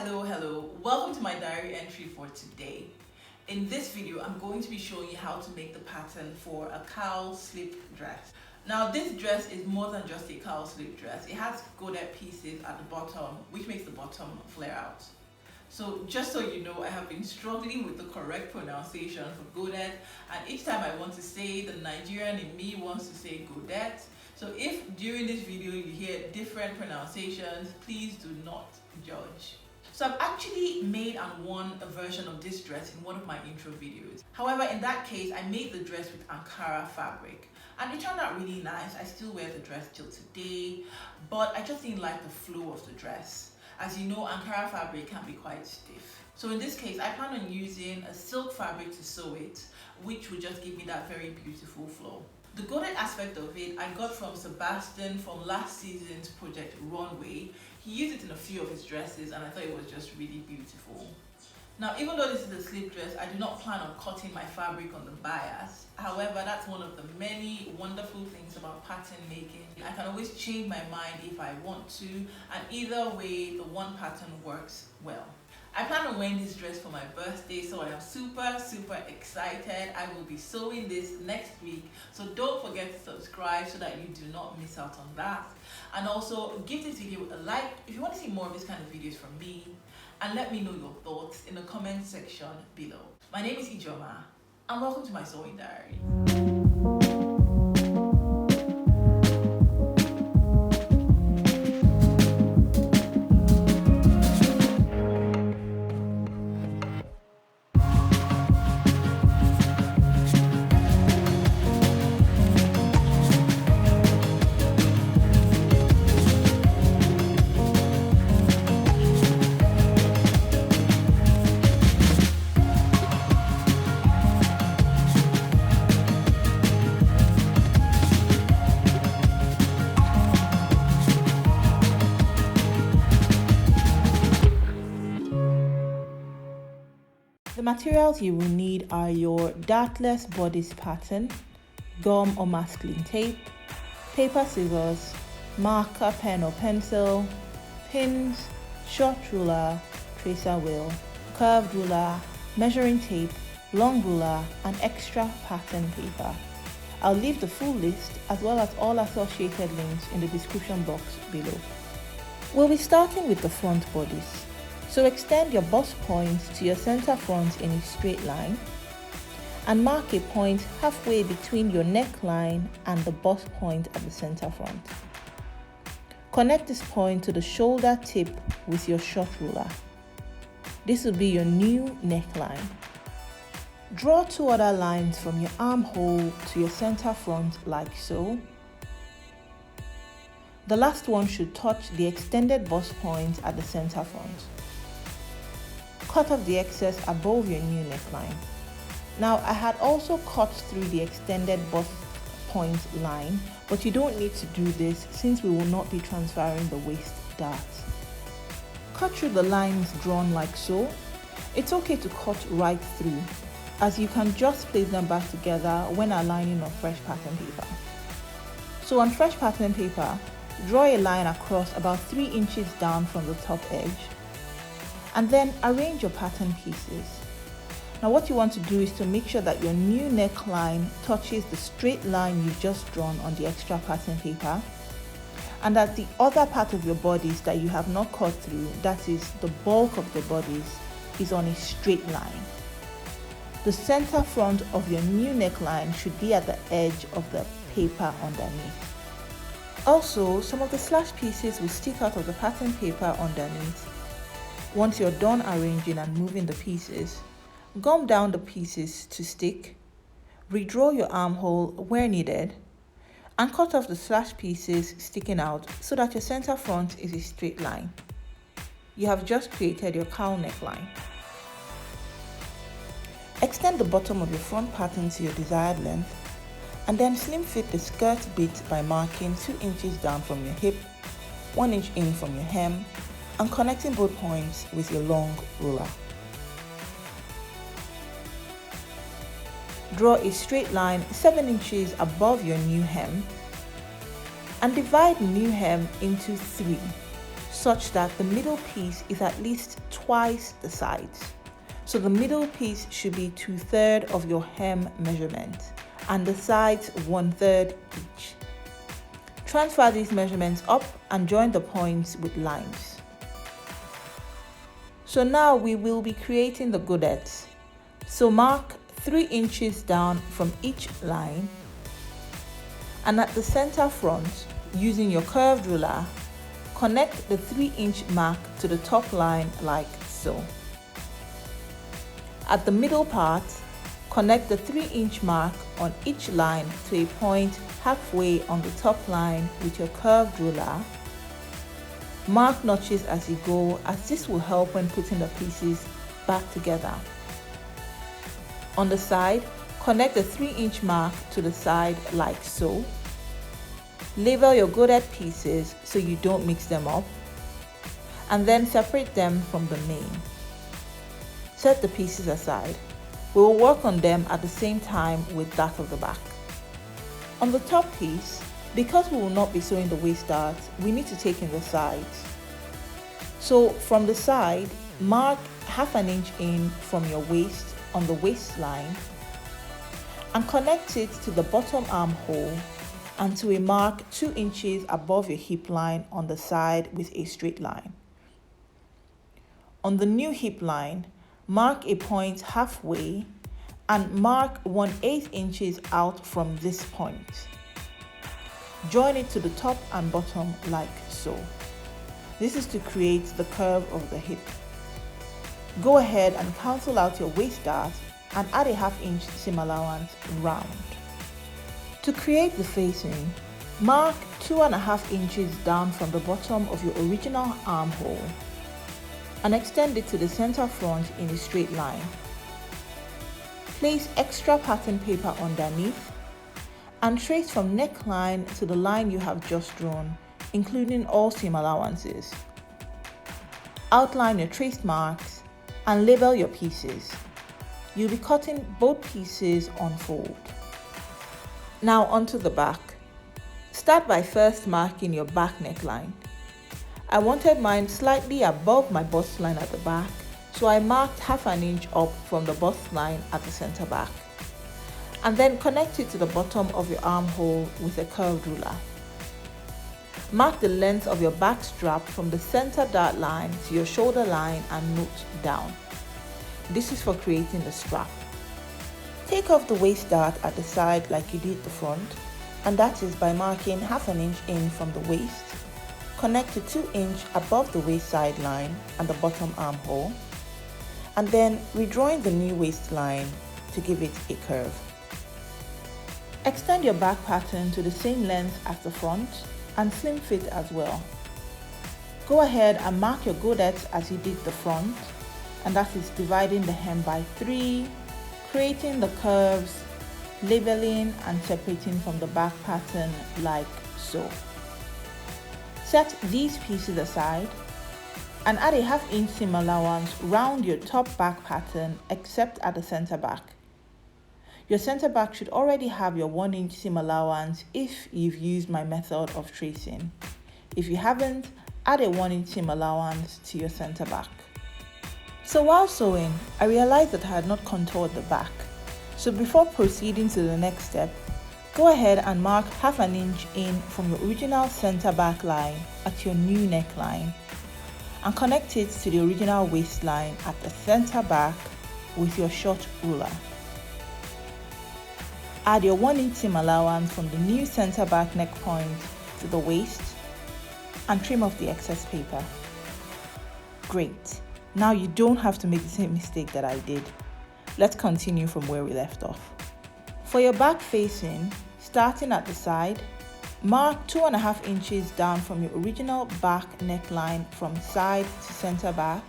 Hello, welcome to my diary entry for today. In this video, I'm going to be showing you how to make the pattern for a cowl slip dress. Now this dress is more than just a cowl slip dress. It has godet pieces at the bottom, which makes the bottom flare out. So just so you know, I have been struggling with the correct pronunciation for godet, and each time I want to say, the Nigerian in me wants to say godet. So if during this video you hear different pronunciations, please do not judge. So I've actually made and worn a version of this dress in one of my intro videos. However, in that case, I made the dress with Ankara fabric and it turned out really nice. I still wear the dress till today, but I just didn't like the flow of the dress. As you know, Ankara fabric can be quite stiff. So in this case, I plan on using a silk fabric to sew it, which will just give me that very beautiful flow. The godet aspect of it, I got from Sebastian from last season's project Runway. He used it in a few of his dresses and I thought it was just really beautiful. Now, even though this is a slip dress, I do not plan on cutting my fabric on the bias. However, that's one of the many wonderful things about pattern making. I can always change my mind if I want to, and either way, the one pattern works well. I plan on wearing this dress for my birthday, so I am super excited. I will be sewing this next week, so don't forget to subscribe so that you do not miss out on that. And also give this video a like if you want to see more of this kind of videos from me, and let me know your thoughts in the comment section below. My name is Ijeoma, and welcome to my sewing diary. The materials you will need are your dartless bodice pattern, gum or masking tape, paper scissors, marker, pen or pencil, pins, short ruler, tracer wheel, curved ruler, measuring tape, long ruler, and extra pattern paper. I'll leave the full list as well as all associated links in the description box below. We'll be starting with the front bodice. So extend your bust point to your center front in a straight line and mark a point halfway between your neckline and the bust point at the center front. Connect this point to the shoulder tip with your short ruler. This will be your new neckline. Draw two other lines from your armhole to your center front like so. The last one should touch the extended bust point at the center front. Cut off the excess above your new neckline. Now, I had also cut through the extended bust point line, but you don't need to do this since we will not be transferring the waist dart. Cut through the lines drawn like so. It's okay to cut right through, as you can just place them back together when aligning on fresh pattern paper. So on fresh pattern paper, draw a line across about 3 inches down from the top edge, and then arrange your pattern pieces. Now what you want to do is to make sure that your new neckline touches the straight line you've just drawn on the extra pattern paper, and that the other part of your bodice that you have not cut through, that is the bulk of the bodice, is on a straight line. The center front of your new neckline should be at the edge of the paper underneath. Also, some of the slash pieces will stick out of the pattern paper underneath. Once you're done arranging and moving the pieces, gum down the pieces to stick, redraw your armhole where needed, and cut off the slash pieces sticking out so that your center front is a straight line. You have just created your cowl neckline. Extend the bottom of your front pattern to your desired length, and then slim fit the skirt bit by marking 2 inches down from your hip, 1 inch in from your hem, and connecting both points with your long ruler. Draw a straight line 7 inches above your new hem and divide the new hem into 3 such that the middle piece is at least twice the sides. So the middle piece should be 2/3 of your hem measurement and the sides 1/3 each. Transfer these measurements up and join the points with lines. So now we will be creating the godets. So mark 3 inches down from each line, and at the center front, using your curved ruler, connect the 3-inch mark to the top line like so. At the middle part, connect the 3-inch mark on each line to a point halfway on the top line with your curved ruler. Mark notches as you go, as this will help when putting the pieces back together. On the side, connect the 3-inch mark to the side like so. Label your godet pieces so you don't mix them up, and then separate them from the main. Set the pieces aside. We will work on them at the same time with that of the back. On the top piece, because we will not be sewing the waist dart, we need to take in the sides. So from the side, mark 1/2 inch in from your waist on the waistline and connect it to the bottom armhole and to a mark 2 inches above your hip line on the side with a straight line. On the new hip line, mark a point halfway and mark 1/8 inches out from this point. Join it to the top and bottom like so. This is to create the curve of the hip. Go ahead and cancel out your waist dart and add a 1/2 inch seam allowance round. To create the facing, mark 2.5 inches down from the bottom of your original armhole and extend it to the center front in a straight line. Place extra pattern paper underneath and trace from neckline to the line you have just drawn, including all seam allowances. Outline your traced marks and label your pieces. You'll be cutting both pieces on fold. Now onto the back. Start by first marking your back neckline. I wanted mine slightly above my bust line at the back, so I marked 1/2 inch up from the bust line at the center back, and then connect it to the bottom of your armhole with a curved ruler. Mark the length of your back strap from the center dart line to your shoulder line and note down. This is for creating the strap. Take off the waist dart at the side like you did the front, and that is by marking 1/2 inch in from the waist, connect to 2 inch above the waist side line and the bottom armhole, and then redrawing the new waistline to give it a curve. Extend your back pattern to the same length as the front and slim fit as well. Go ahead and mark your godets as you did the front, and that is dividing the hem by 3, creating the curves, labeling and separating from the back pattern like so. Set these pieces aside and add a 1/2 inch seam allowance round your top back pattern except at the center back. Your center back should already have your 1 inch seam allowance if you've used my method of tracing. If you haven't, add a 1 inch seam allowance to your center back. So while sewing, I realized that I had not contoured the back. So before proceeding to the next step, go ahead and mark 1/2 inch in from your original center back line at your new neckline and connect it to the original waistline at the center back with your short ruler. Add your 1 inch seam allowance from the new center back neck point to the waist and trim off the excess paper. Great. Now you don't have to make the same mistake that I did. Let's continue from where we left off. For your back facing, starting at the side, mark 2.5 inches down from your original back neckline from side to center back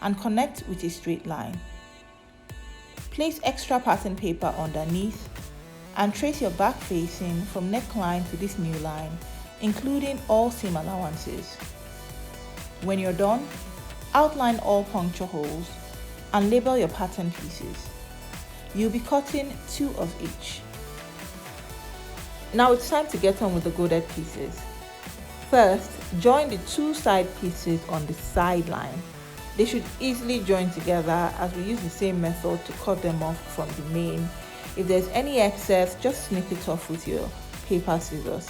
and connect with a straight line. Place extra pattern paper underneath and trace your back facing from neckline to this new line, including all seam allowances. When you're done, outline all puncture holes and label your pattern pieces. You'll be cutting 2 of each. Now it's time to get on with the godet pieces. First, join the two side pieces on the side line. They should easily join together as we use the same method to cut them off from the main. If there's any excess, just snip it off with your paper scissors.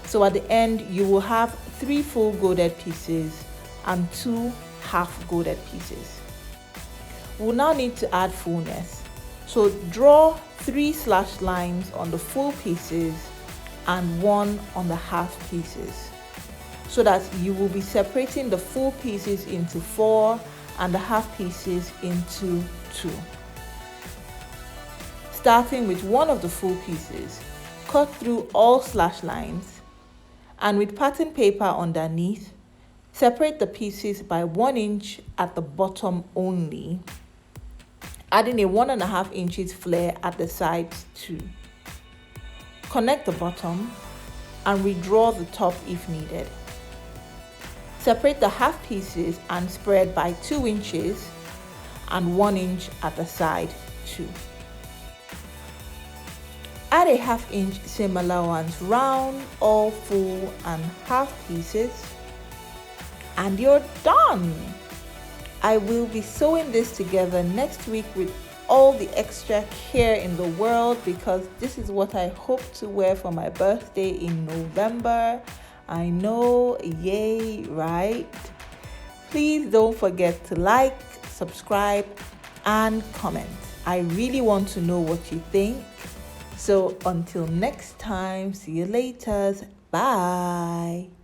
So at the end, you will have 3 full goded pieces and 2 half goded pieces. We'll now need to add fullness. So draw 3 slashed lines on the full pieces and 1 on the half pieces, so that you will be separating the full pieces into 4 and the half pieces into 2. Starting with one of the full pieces, cut through all slash lines, and with pattern paper underneath, separate the pieces by 1 inch at the bottom only, adding a 1.5 inches flare at the sides too. Connect the bottom and redraw the top if needed. Separate the half pieces and spread by 2 inches and 1 inch at the side too. Add a 1/2 inch seam allowance round all full and half pieces, and you're done. I will be sewing this together next week with all the extra care in the world, because this is what I hope to wear for my birthday in November. I know, yay, right? Please don't forget to like, subscribe, and comment. I really want to know what you think. So until next time, see you later. Bye.